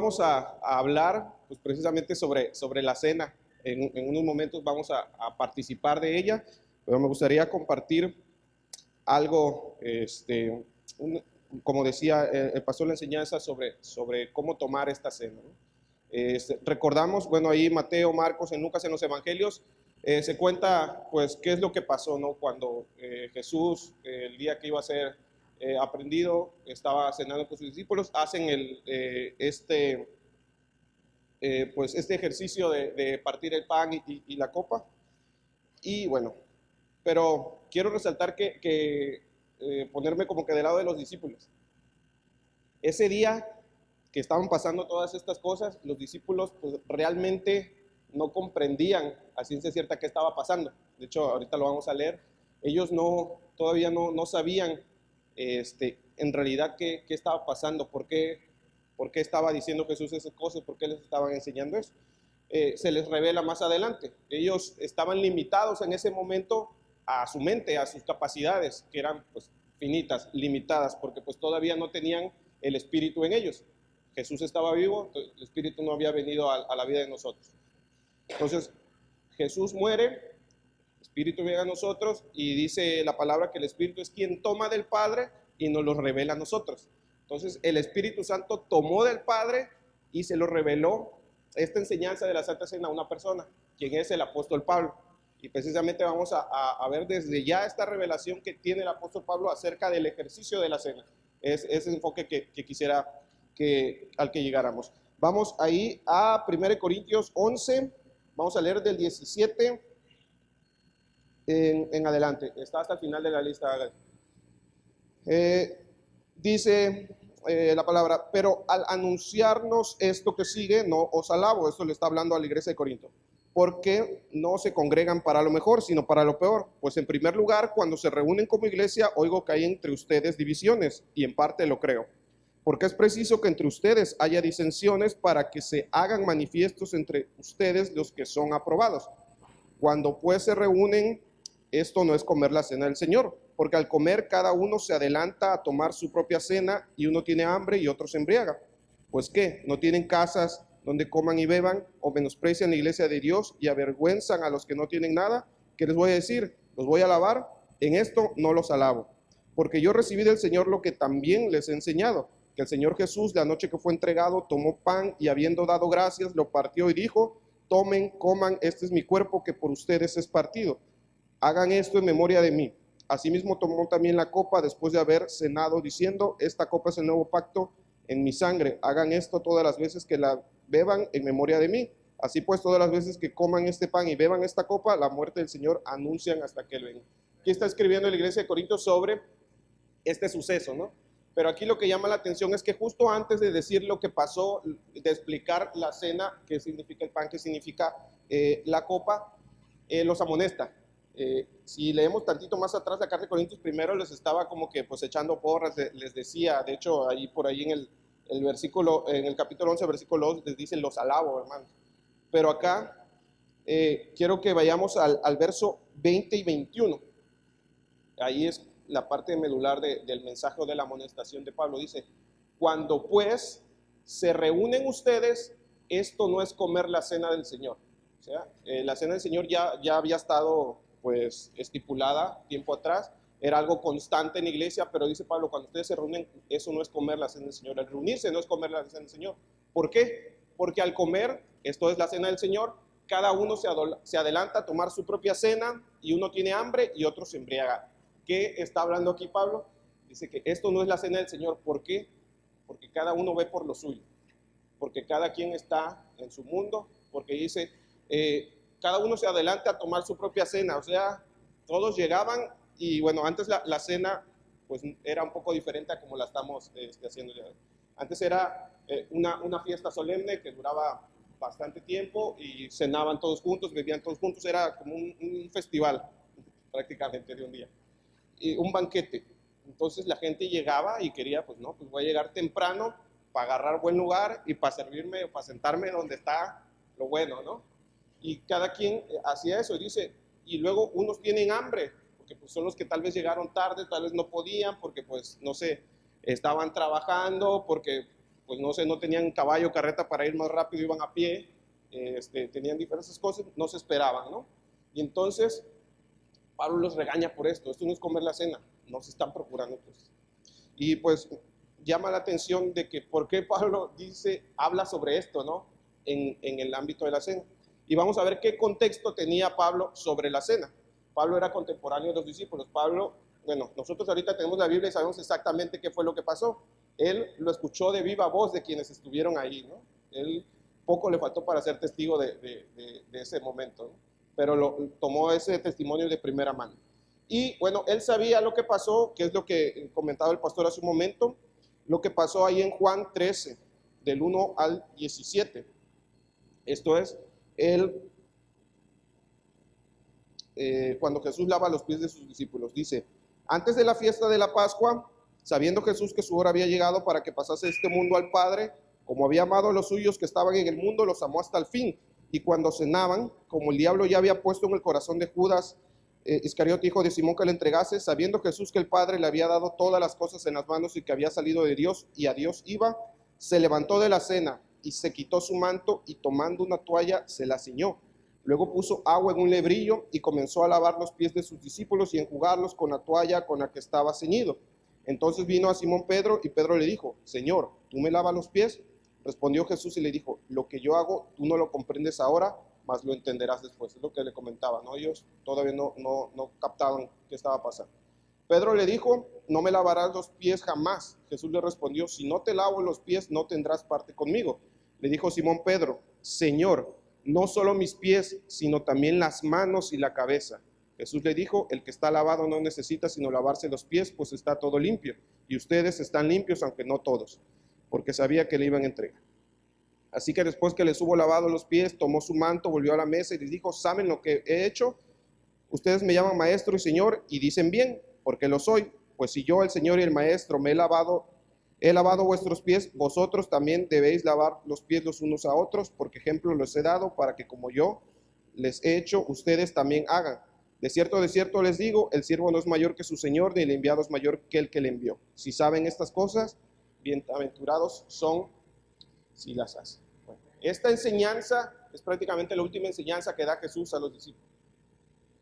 vamos a hablar pues, precisamente sobre la cena. En unos momentos vamos a participar de ella, pero me gustaría compartir algo, como decía el pastor, la enseñanza sobre cómo tomar esta cena, ¿no? Recordamos, bueno, ahí Mateo, Marcos, en Lucas, en los evangelios, se cuenta pues qué es lo que pasó, ¿no? Cuando Jesús, el día que iba a ser aprendido, estaba cenando con sus discípulos, hacen pues este ejercicio de partir el pan y la copa. Y bueno, pero quiero resaltar ponerme como que del lado de los discípulos. Ese día que estaban pasando todas estas cosas, los discípulos pues realmente no comprendían a ciencia cierta qué estaba pasando. De hecho, ahorita lo vamos a leer. Ellos todavía no sabían en realidad qué estaba pasando, por qué estaba diciendo Jesús esas cosas, por qué les estaban enseñando eso. Se les revela más adelante. Ellos estaban limitados en ese momento a su mente, a sus capacidades, que eran pues finitas, limitadas, porque pues todavía no tenían el Espíritu en ellos. Jesús estaba vivo, el Espíritu no había venido a la vida de nosotros. Entonces, Jesús muere, el Espíritu viene a nosotros y dice la palabra que el Espíritu es quien toma del Padre y nos lo revela a nosotros. Entonces, el Espíritu Santo tomó del Padre y se lo reveló esta enseñanza de la Santa Cena a una persona, quien es el apóstol Pablo. Y precisamente vamos a ver desde ya esta revelación que tiene el apóstol Pablo acerca del ejercicio de la cena. Es ese enfoque que quisiera al que llegáramos. Vamos ahí a 1 Corintios 11, vamos a leer del 17 en adelante, está hasta el final de la lista. Dice la palabra, pero al anunciarnos esto que sigue, no os alabo. Esto le está hablando a la iglesia de Corinto. Porque no se congregan para lo mejor, sino para lo peor. Pues en primer lugar, cuando se reúnen como iglesia, oigo que hay entre ustedes divisiones, y en parte lo creo. Porque es preciso que entre ustedes haya disensiones para que se hagan manifiestos entre ustedes los que son aprobados. Cuando pues se reúnen, esto no es comer la cena del Señor, porque al comer cada uno se adelanta a tomar su propia cena, y uno tiene hambre y otro se embriaga. Pues ¿qué? ¿No tienen casas donde coman y beban, o menosprecian la iglesia de Dios y avergüenzan a los que no tienen nada? ¿Qué les voy a decir? ¿Los voy a alabar? En esto no los alabo, porque yo recibí del Señor lo que también les he enseñado, que el Señor Jesús, la noche que fue entregado, tomó pan y habiendo dado gracias, lo partió y dijo: tomen, coman, este es mi cuerpo que por ustedes es partido. Hagan esto en memoria de mí. Asimismo tomó también la copa después de haber cenado, diciendo: esta copa es el nuevo pacto en mi sangre. Hagan esto todas las veces que la beban en memoria de mí. Así pues, todas las veces que coman este pan y beban esta copa, la muerte del Señor anuncian hasta que Él venga. Aquí está escribiendo la iglesia de Corinto sobre este suceso, ¿no? Pero aquí lo que llama la atención es que justo antes de decir lo que pasó, de explicar la cena, qué significa el pan, qué significa la copa, los amonesta. Si leemos tantito más atrás la carta de Corintios, primero les estaba como que pues echando porras, les decía, de hecho ahí por ahí en el versículo, en el capítulo 11, versículo 2, les dice: los alabo, hermanos. Pero acá quiero que vayamos al verso 20 y 21. Ahí es la parte medular del mensaje de la amonestación de Pablo. Dice: cuando pues se reúnen ustedes, esto no es comer la cena del Señor. O sea, la cena del Señor ya había estado pues estipulada tiempo atrás, era algo constante en la iglesia, pero dice Pablo, cuando ustedes se reúnen, eso no es comer la cena del Señor. El reunirse no es comer la cena del Señor. ¿Por qué? Porque al comer, esto es la cena del Señor, cada uno se adelanta a tomar su propia cena, y uno tiene hambre y otro se embriaga. ¿Qué está hablando aquí Pablo? Dice que esto no es la cena del Señor. ¿Por qué? Porque cada uno ve por lo suyo, porque cada quien está en su mundo, porque dice, cada uno se adelanta a tomar su propia cena. O sea, todos llegaban y bueno, antes la cena pues era un poco diferente a como la estamos haciendo ya. Antes era una fiesta solemne que duraba bastante tiempo y cenaban todos juntos, bebían todos juntos, era como un festival prácticamente de un día. Y un banquete. Entonces la gente llegaba y quería, pues no, pues voy a llegar temprano para agarrar buen lugar y para servirme o para sentarme donde está lo bueno, ¿no? Y cada quien hacía eso y dice, y luego unos tienen hambre, porque pues son los que tal vez llegaron tarde, tal vez no podían, porque pues no sé, estaban trabajando, porque pues no sé, no tenían caballo, carreta para ir más rápido, iban a pie, tenían diferentes cosas, no se esperaban, ¿no? Y entonces Pablo los regaña por esto no es comer la cena, no se están procurando pues. Y pues llama la atención de que por qué Pablo habla sobre esto, ¿no? En el ámbito de la cena. Y vamos a ver qué contexto tenía Pablo sobre la cena. Pablo era contemporáneo de los discípulos. Pablo, bueno, nosotros ahorita tenemos la Biblia y sabemos exactamente qué fue lo que pasó. Él lo escuchó de viva voz de quienes estuvieron ahí, ¿no? Él poco le faltó para ser testigo de ese momento, ¿no? Pero tomó ese testimonio de primera mano. Y bueno, él sabía lo que pasó, que es lo que comentaba el pastor hace un momento, lo que pasó ahí en Juan 13, del 1 al 17. Esto es, cuando Jesús lava los pies de sus discípulos. Dice, antes de la fiesta de la Pascua, sabiendo Jesús que su hora había llegado para que pasase este mundo al Padre, como había amado a los suyos que estaban en el mundo, los amó hasta el fin. Y cuando cenaban, como el diablo ya había puesto en el corazón de Judas Iscariote, hijo de Simón, que le entregase, sabiendo Jesús que el Padre le había dado todas las cosas en las manos y que había salido de Dios y a Dios iba, se levantó de la cena y se quitó su manto y tomando una toalla se la ciñó. Luego puso agua en un lebrillo y comenzó a lavar los pies de sus discípulos y enjugarlos con la toalla con la que estaba ceñido. Entonces vino a Simón Pedro y Pedro le dijo, Señor, ¿tú me lavas los pies? Respondió Jesús y le dijo, lo que yo hago tú no lo comprendes ahora, mas lo entenderás después. Es lo que le comentaba, ¿no? Ellos todavía no captaban qué estaba pasando. Pedro le dijo, no me lavarás los pies jamás. Jesús le respondió, si no te lavo los pies, no tendrás parte conmigo. Le dijo Simón Pedro, Señor, no solo mis pies, sino también las manos y la cabeza. Jesús le dijo, el que está lavado no necesita sino lavarse los pies, pues está todo limpio. Y ustedes están limpios, aunque no todos, porque sabía que le iban a entregar. Así que después que les hubo lavado los pies, tomó su manto, volvió a la mesa y les dijo, ¿saben lo que he hecho? Ustedes me llaman maestro y señor y dicen bien, porque lo soy. Pues si yo, el Señor y el maestro, he lavado vuestros pies, vosotros también debéis lavar los pies los unos a otros, porque ejemplo les he dado para que como yo les he hecho, ustedes también hagan. De cierto les digo, el siervo no es mayor que su Señor, ni el enviado es mayor que el que le envió. Si saben estas cosas, bienaventurados son si las hacen. Bueno, esta enseñanza es prácticamente la última enseñanza que da Jesús a los discípulos.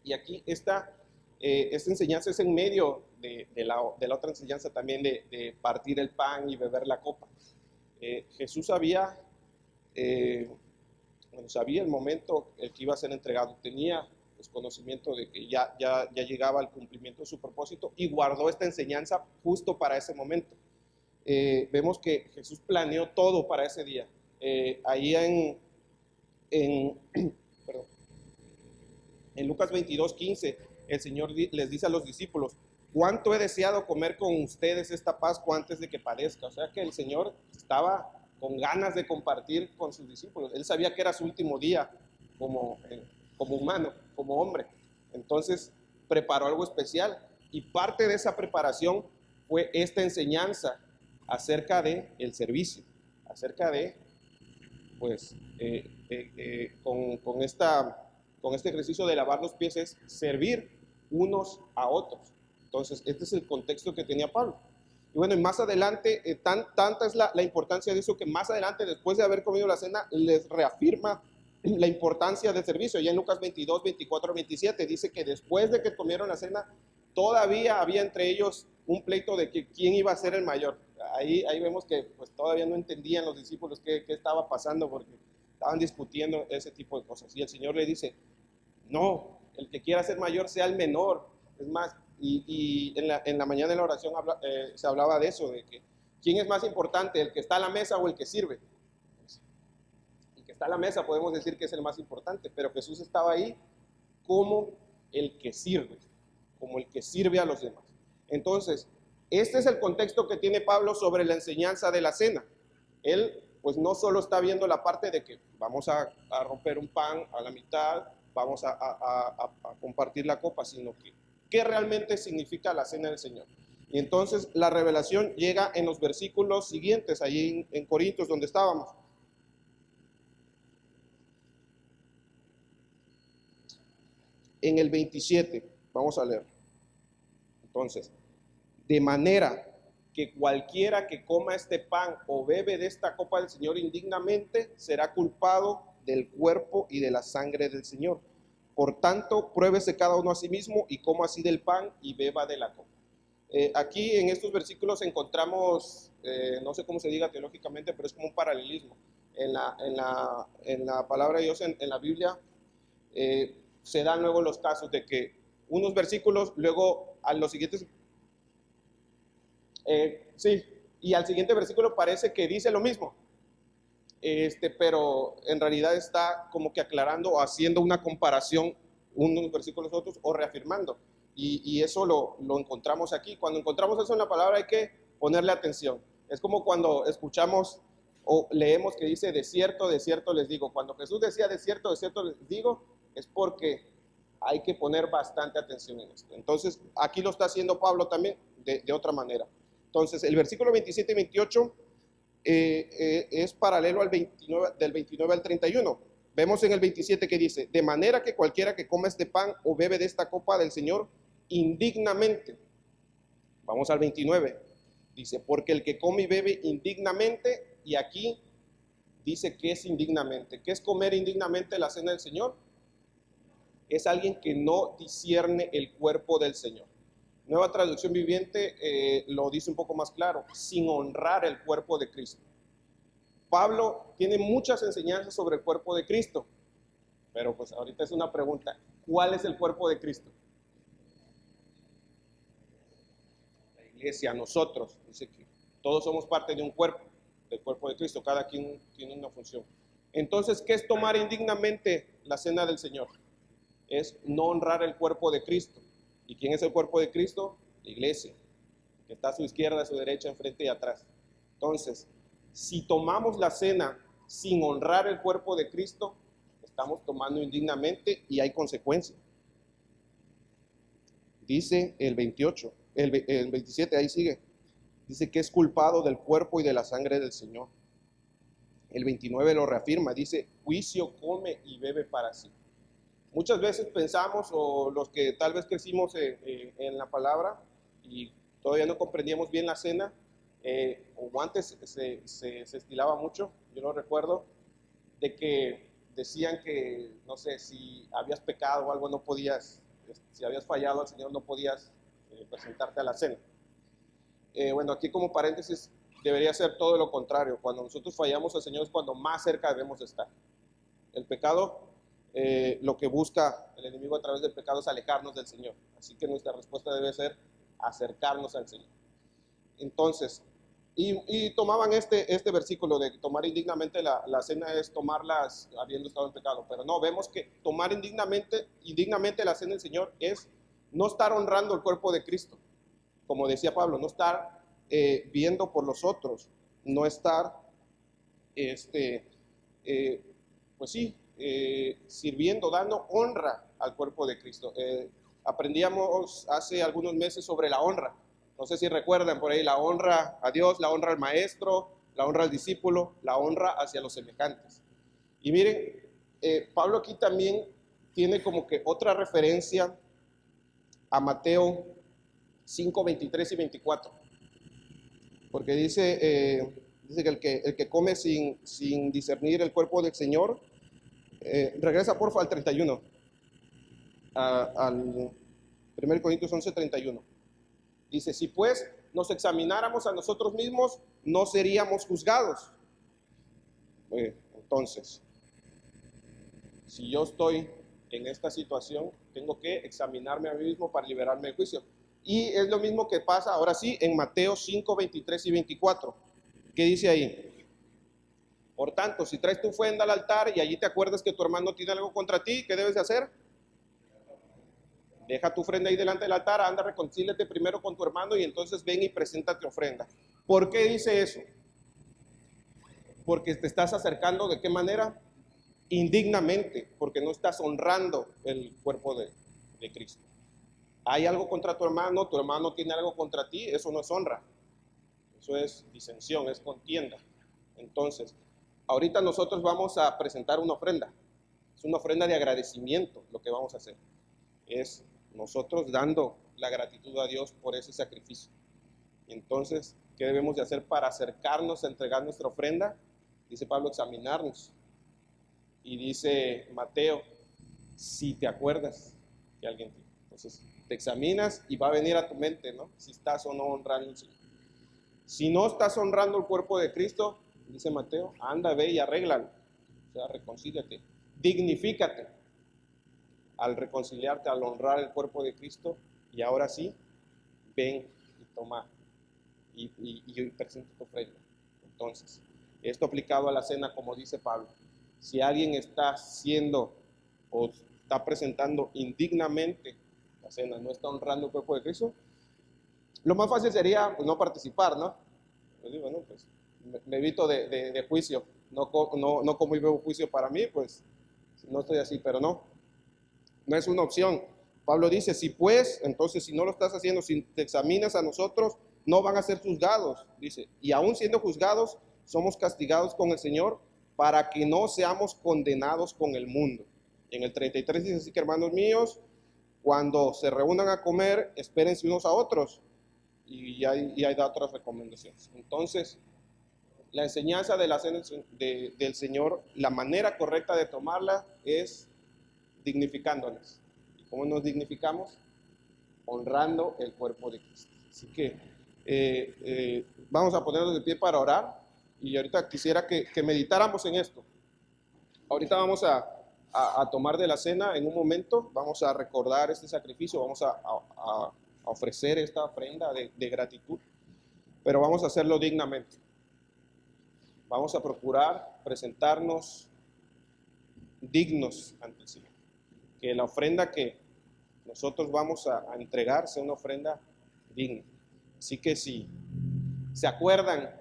Y aquí esta enseñanza es en medio de la otra enseñanza también de partir el pan y beber la copa. Jesús sabía el momento el que iba a ser entregado, tenía pues, conocimiento de que ya llegaba al cumplimiento de su propósito y guardó esta enseñanza justo para ese momento. Vemos que Jesús planeó todo para ese día. Ahí perdón, en Lucas 22:15, el Señor les dice a los discípulos, ¿cuánto he deseado comer con ustedes esta Pascua antes de que padezca? O sea que el Señor estaba con ganas de compartir con sus discípulos. Él sabía que era su último día como humano, como hombre. Entonces preparó algo especial y parte de esa preparación fue esta enseñanza acerca de el servicio, acerca de pues con este ejercicio de lavar los pies es servir unos a otros. Entonces, este es el contexto que tenía Pablo. Y bueno, y más adelante, tanta es la importancia de eso que más adelante, después de haber comido la cena, les reafirma la importancia del servicio. Ya en Lucas 22, 24, 27 dice que después de que comieron la cena, todavía había entre ellos un pleito de que quién iba a ser el mayor. Ahí vemos que pues todavía no entendían los discípulos qué estaba pasando porque estaban discutiendo ese tipo de cosas. Y el Señor le dice, no, el que quiera ser mayor sea el menor. Es más, y en la mañana de la oración se hablaba de eso, de que quién es más importante, el que está a la mesa o el que sirve. El que está a la mesa podemos decir que es el más importante, pero Jesús estaba ahí como el que sirve a los demás. Entonces, este es el contexto que tiene Pablo sobre la enseñanza de la cena. Él, pues no solo está viendo la parte de que vamos a romper un pan a la mitad, vamos a compartir la copa, sino que qué realmente significa la cena del Señor. Y entonces la revelación llega en los versículos siguientes, allí en Corintios, donde estábamos. En el 27, vamos a leer. Entonces, de manera que cualquiera que coma este pan o bebe de esta copa del Señor indignamente será culpado del cuerpo y de la sangre del Señor. Por tanto, pruébese cada uno a sí mismo y coma así del pan y beba de la copa. Aquí en estos versículos encontramos, no sé cómo se diga teológicamente, pero es como un paralelismo. En la palabra de Dios, en la Biblia, se dan luego los casos de que unos versículos, luego a los siguientes, sí, y al siguiente versículo parece que dice lo mismo, pero en realidad está como que aclarando o haciendo una comparación unos versículos otros o reafirmando. Y eso lo encontramos aquí. Cuando encontramos eso en la palabra hay que ponerle atención. Es como cuando escuchamos o leemos que dice de cierto les digo. Cuando Jesús decía de cierto les digo, es porque hay que poner bastante atención en esto. Entonces aquí lo está haciendo Pablo también de otra manera. Entonces el versículo 27 y 28 es paralelo al 29, del 29 al 31. Vemos en el 27 que dice, de manera que cualquiera que coma este pan o bebe de esta copa del Señor indignamente. Vamos al 29. Dice, porque el que come y bebe indignamente, y aquí dice que es indignamente. ¿Qué es comer indignamente la cena del Señor? Es alguien que no discierne el cuerpo del Señor. Nueva Traducción Viviente lo dice un poco más claro, sin honrar el cuerpo de Cristo. Pablo tiene muchas enseñanzas sobre el cuerpo de Cristo, pero pues ahorita es una pregunta, ¿cuál es el cuerpo de Cristo? La iglesia, nosotros, dice que todos somos parte de un cuerpo, del cuerpo de Cristo, cada quien tiene una función. Entonces, ¿qué es tomar indignamente la cena del Señor? Es no honrar el cuerpo de Cristo. ¿Y quién es el cuerpo de Cristo? La iglesia, que está a su izquierda, a su derecha, enfrente y atrás. Entonces, si tomamos la cena sin honrar el cuerpo de Cristo, estamos tomando indignamente y hay consecuencias. Dice el 28, el 27, ahí sigue. Dice que es culpado del cuerpo y de la sangre del Señor. El 29 lo reafirma, dice, juicio come y bebe para sí. Muchas veces pensamos, o los que tal vez crecimos en la palabra y todavía no comprendíamos bien la cena, o antes se estilaba mucho, yo lo recuerdo, de que decían que, no sé, si habías pecado o algo no podías, si habías fallado al Señor no podías presentarte a la cena. Bueno, aquí como paréntesis, debería ser todo lo contrario. Cuando nosotros fallamos al Señor es cuando más cerca debemos estar. El pecado, lo que busca el enemigo a través del pecado es alejarnos del Señor. Así que nuestra respuesta debe ser acercarnos al Señor. Entonces, y tomaban este versículo de tomar indignamente la cena es tomarlas habiendo estado en pecado. Pero no, vemos que tomar indignamente la cena del Señor es no estar honrando el cuerpo de Cristo. Como decía Pablo, no estar viendo por los otros, no estar, pues sí, sirviendo, dando honra al cuerpo de Cristo. Aprendíamos hace algunos meses sobre la honra. No sé si recuerdan por ahí la honra a Dios, la honra al maestro, la honra al discípulo, la honra hacia los semejantes. Y miren, Pablo aquí también tiene como que otra referencia a Mateo 5, 23 y 24. Porque dice que el que come sin discernir el cuerpo del Señor, regresa porfa al 31, al 1 Corintios 11, 31. Dice, si pues nos examináramos a nosotros mismos, no seríamos juzgados. Entonces, si yo estoy en esta situación, tengo que examinarme a mí mismo para liberarme del juicio. Y es lo mismo que pasa ahora sí en Mateo 5, 23 y 24. ¿Qué dice ahí? Por tanto, si traes tu ofrenda al altar y allí te acuerdas que tu hermano tiene algo contra ti, ¿qué debes de hacer? Deja tu ofrenda ahí delante del altar, anda, reconcíliate primero con tu hermano y entonces ven y preséntate ofrenda. ¿Por qué dice eso? Porque te estás acercando, ¿de qué manera? Indignamente, porque no estás honrando el cuerpo de Cristo. Hay algo contra tu hermano tiene algo contra ti, eso no es honra, eso es disensión, es contienda. Entonces, ahorita nosotros vamos a presentar una ofrenda, es una ofrenda de agradecimiento lo que vamos a hacer, es nosotros dando la gratitud a Dios por ese sacrificio. Entonces, ¿Qué debemos de hacer para acercarnos a entregar nuestra ofrenda? Dice Pablo, examinarnos. Y dice Mateo, si te acuerdas que alguien te... Entonces, te examinas y va a venir a tu mente, ¿no? Si estás o no honrando al Señor. Si no estás honrando el cuerpo de Cristo, dice Mateo, anda, ve y arréglalo. O sea, reconcíliate, dignifícate al reconciliarte, al honrar el cuerpo de Cristo. Y ahora sí, ven y toma y presenta tu ofrenda. Entonces, esto aplicado a la cena, como dice Pablo, si alguien está haciendo o está presentando indignamente la cena, no está honrando el cuerpo de Cristo, lo más fácil sería pues, no participar, ¿no? Yo digo, no, pues me evito de juicio, no como veo juicio para mí, pues no estoy así, pero no es una opción. Pablo dice, si pues, entonces si no lo estás haciendo, si te examinas a nosotros, no van a ser juzgados, dice, y aún siendo juzgados, somos castigados con el Señor para que no seamos condenados con el mundo. En el 33 dice así que, hermanos míos, cuando se reúnan a comer, espérense unos a otros, y hay otras recomendaciones. Entonces, la enseñanza de la cena del Señor, la manera correcta de tomarla es dignificándonos. ¿Y cómo nos dignificamos? Honrando el cuerpo de Cristo. Así que vamos a ponernos de pie para orar, y ahorita quisiera que meditáramos en esto. Ahorita vamos a tomar de la cena en un momento, vamos a recordar este sacrificio, vamos a ofrecer esta ofrenda de gratitud, pero vamos a hacerlo dignamente. Vamos a procurar presentarnos dignos ante el Señor. Que la ofrenda que nosotros vamos a entregar sea una ofrenda digna. Así que si se acuerdan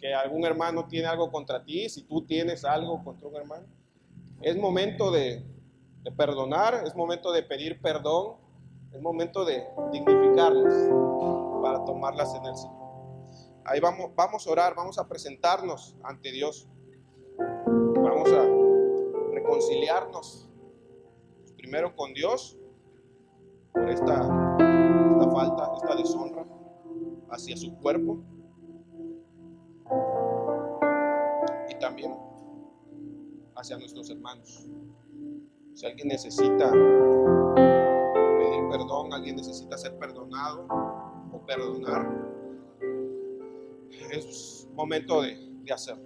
que algún hermano tiene algo contra ti, si tú tienes algo contra un hermano, es momento de perdonar, es momento de pedir perdón, es momento de dignificarnos para tomar la cena del Señor. Ahí vamos a orar, vamos a presentarnos ante Dios, vamos a reconciliarnos primero con Dios por esta falta, esta deshonra hacia su cuerpo, y también hacia nuestros hermanos. Si alguien necesita pedir perdón, alguien necesita ser perdonado o perdonar, es momento de hacerlo.